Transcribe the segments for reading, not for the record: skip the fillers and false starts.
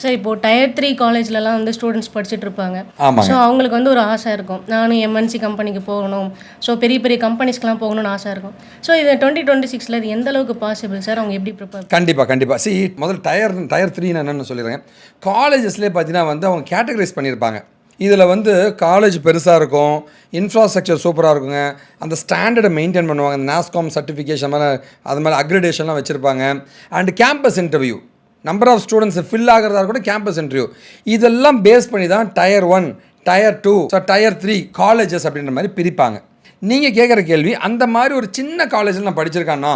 Sir இப்போ tyre 3 காலேஜ்லலாம் வந்து students படிச்சுட்டு இருப்பாங்க. ஆமாங்க. ஸோ அவங்களுக்கு வந்து ஒரு ஆசை இருக்கும். நானும் எம்என்சி கம்பெனிக்கு போகணும். ஸோ பெரிய பெரிய கம்பெனிஸ்க்குலாம் போகணும்னு ஆசை இருக்கும். ஸோ இது 2026ல இது எந்த அளவுக்கு பாசிபிள் சார்? அவங்க எப்படி ப்ரிப்பேர்? கண்டிப்பாக முதல்ல டயர் 3 என்னென்னு சொல்லிடுறேன். காலேஜஸ்லேயே பார்த்தீங்கன்னா வந்து அவங்க கேட்டகரைஸ் பண்ணியிருப்பாங்க. இதில் வந்து காலேஜ் பெருசாக இருக்கும், இன்ஃப்ராஸ்ட்ரக்சர் சூப்பராக இருக்குங்க, அந்த ஸ்டாண்டர்டை மெயின்டைன் பண்ணுவாங்க, அந்த நாஸ்காம் சர்டிஃபிகேஷன் மேலே அது மேலே அக்ரிடேஷன்லாம் வச்சுருப்பாங்க. And campus interview, number of students fill ஆகிறதா கூட கேம்பஸ் இன்டர்வியூ, இதெல்லாம் பேஸ் பண்ணி தான் டயர் 1, டயர் 2, டயர் 3 காலேஜஸ் அப்படின்ற மாதிரி பிரிப்பாங்க. நீங்கள் கேட்குற கேள்வி, அந்த மாதிரி ஒரு சின்ன காலேஜில் நான் படிச்சிருக்கான்னா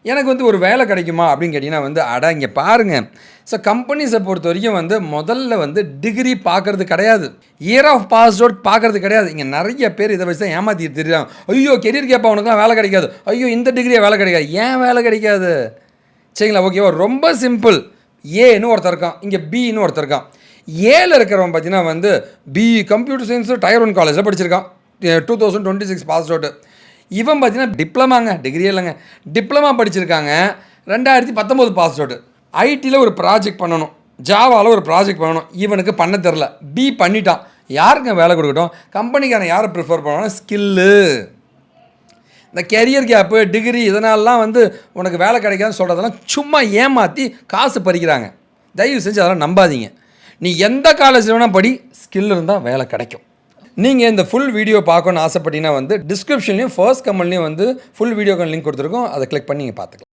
எனக்கு வந்து ஒரு வேலை கிடைக்குமா அப்படின்னு கேட்டிங்கன்னா வந்து இங்கே பாருங்கள். ஸோ கம்பெனிஸை பொறுத்த வரைக்கும் வந்து முதல்ல வந்து டிகிரி பார்க்குறது கிடையாது, இயர் ஆஃப் பாஸ் அவுட் பார்க்குறது கிடையாது. இங்கே நிறைய பேர் இதை வச்சு தான் ஏமாற்றிட்டு தெரியும். ஐயோ கெரியர் கேப்பா உனக்குலாம் வேலை கிடைக்காது, ஐயோ இந்த டிகிரியை வேலை கிடைக்காது. ஏன் வேலை கிடைக்காது? சரிங்களா, ஓகேவா? ரொம்ப சிம்பிள். ஏன்னு ஒருத்தர் இருக்கான், இங்கே பின்னு ஒருத்தர் இருக்கான். ஏல இருக்கிறவன் பார்த்தீங்கன்னா வந்து பிஇ கம்ப்யூட்டர் சயின்ஸு டயர் 1 காலேஜில் படிச்சிருக்கான், 2026 பாஸ் அவுட்டு. இவன் பார்த்தீங்கன்னா டிப்ளமாங்க, டிகிரி இல்லைங்க, டிப்ளமா படிச்சிருக்காங்க, 2019 பாஸ் அவுட்டு. ஐடியில் ஒரு ப்ராஜெக்ட் பண்ணணும், ஜாவாவில் ஒரு ப்ராஜெக்ட் பண்ணணும், இவனுக்கு பண்ண தெரில, பி பண்ணிட்டான். யாருங்க வேலை கொடுக்கட்டும்? கம்பெனிக்காரன் யாரை ப்ரிஃபர் பண்ணணும்? ஸ்கில்லு. இந்த கெரியர் கேப்பு, டிகிரி இதனாலலாம் வந்து உனக்கு வேலை கிடைக்காதுன்னு சொல்கிறதெல்லாம் சும்மா ஏமாற்றி காசு பறிக்கிறாங்க. தயவு செஞ்சு அதெல்லாம் நம்பாதீங்க. நீ எந்த காலேஜில் வேணால் படி, ஸ்கில் இருந்தால் வேலை கிடைக்கும். நீங்கள் இந்த ஃபுல் வீடியோ பார்க்கணுன்னு ஆசைப்பட்டீங்கன்னா வந்து டிஸ்கிரிப்ஷன்லேயும் ஃபர்ஸ்ட் கமெண்ட்லேயும் வந்து ஃபுல் வீடியோக்கான லிங்க் கொடுத்துருக்கோம், அதை கிளிக் பண்ணி நீங்கள் பார்த்துக்கலாம்.